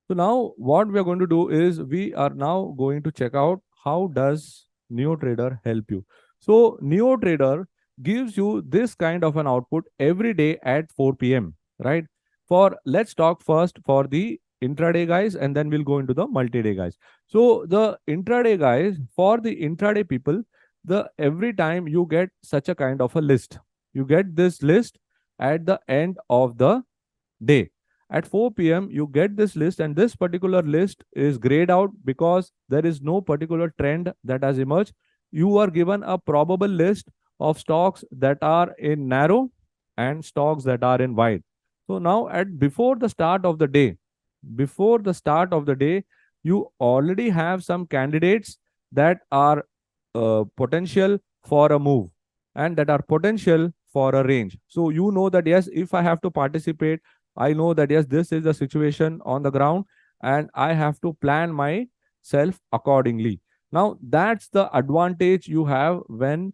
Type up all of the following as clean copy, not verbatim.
So now what we are going to do is we are now going to check out how does NeoTrader help you. So NeoTrader gives you this kind of an output every day at 4 p.m. right? For let's talk first for the intraday guys and then we'll go into the multi-day guys. So the intraday guys, for the intraday people, the every time you get such a kind of a list. You get this list at the end of the day. At 4 p.m., you get this list, and this particular list is grayed out because there is no particular trend that has emerged. You are given a probable list of stocks that are in narrow and stocks that are in wide. So now at before the start of the day, you already have some candidates that are potential for a move and that are potential for a range. So you know that yes, if I have to participate, I know that yes, this is the situation on the ground and I have to plan myself accordingly. Now, that's the advantage you have when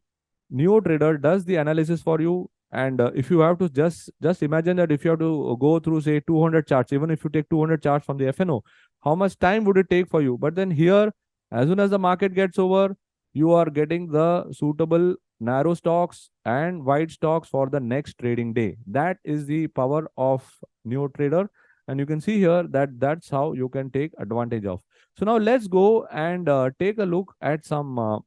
NeoTrader does the analysis for you. And if you have to just imagine that if you have to go through say 200 charts, even if you take 200 charts from the FNO, how much time would it take for you? But then here, as soon as the market gets over, you are getting the suitable narrow stocks and wide stocks for the next trading day. That is the power of NeoTrader, and you can see here that that's how you can take advantage of. So now let's go and take a look at some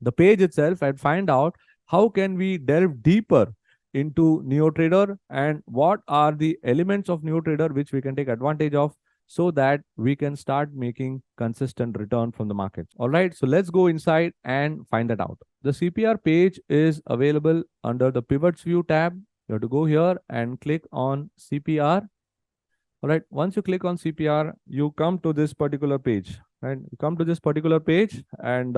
the page itself and find out how can we delve deeper into NeoTrader and what are the elements of NeoTrader which we can take advantage of so that we can start making consistent return from the markets. All right, so let's go inside and find that out. The CPR page is available under the pivots view tab. You have to go here and click on CPR. All right, once you click on CPR, you come to this particular page, right? You come to this particular page and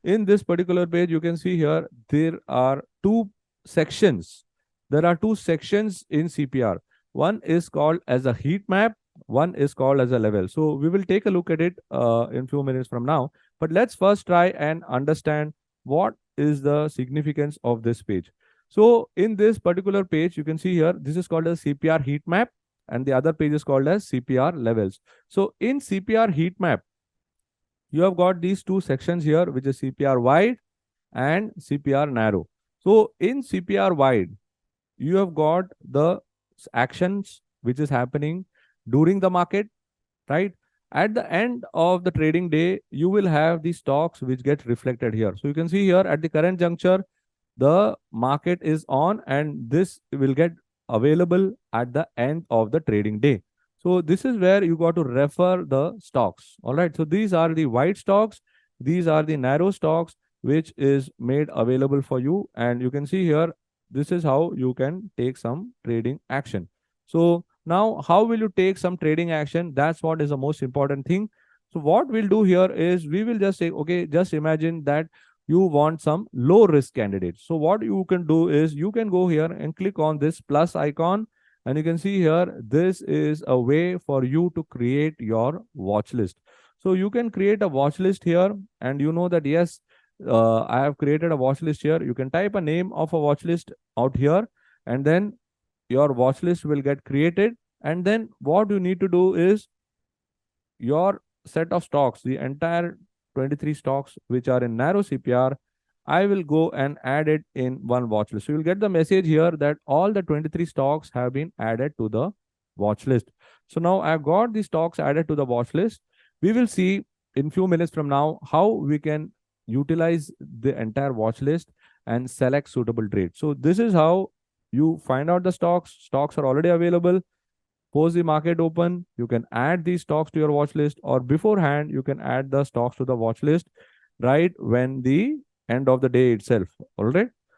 in this particular page, you can see here, there are two sections. There are two sections in CPR. One is called as a heat map. One is called as a level. So we will take a look at it in few minutes from now. But let's first try and understand what is the significance of this page. So in this particular page, you can see here, this is called as CPR heat map and the other page is called as CPR levels. So in CPR heat map, you have got these two sections here, which is CPR wide and CPR narrow. So in CPR wide, you have got the actions which is happening during the market, right? At the end of the trading day, you will have the stocks which get reflected here. So you can see here at the current juncture, the market is on and this will get available at the end of the trading day. So this is where you got to refer the stocks. All right. So these are the wide stocks. These are the narrow stocks, which is made available for you. And you can see here, this is how you can take some trading action. So now how will you take some trading action? That's what is the most important thing. So what we'll do here is we will just say, okay, just imagine that you want some low risk candidates. So what you can do is you can go here and click on this plus icon. And you can see here, this is a way for you to create your watch list. So you can create a watch list here and you know that, yes, I have created a watch list here. You can type a name of a watch list out here and then your watch list will get created. And then what you need to do is your set of stocks, the entire 23 stocks which are in narrow CPR, I will go and add it in one watch list. So you'll get the message here that all the 23 stocks have been added to the watch list. So now I've got the stocks added to the watch list. We will see in few minutes from now how we can utilize the entire watch list and select suitable trades. So this is how you find out the stocks. Stocks are already available. Post the market open, you can add these stocks to your watch list, or beforehand, you can add the stocks to the watch list right when the end of the day itself. All right.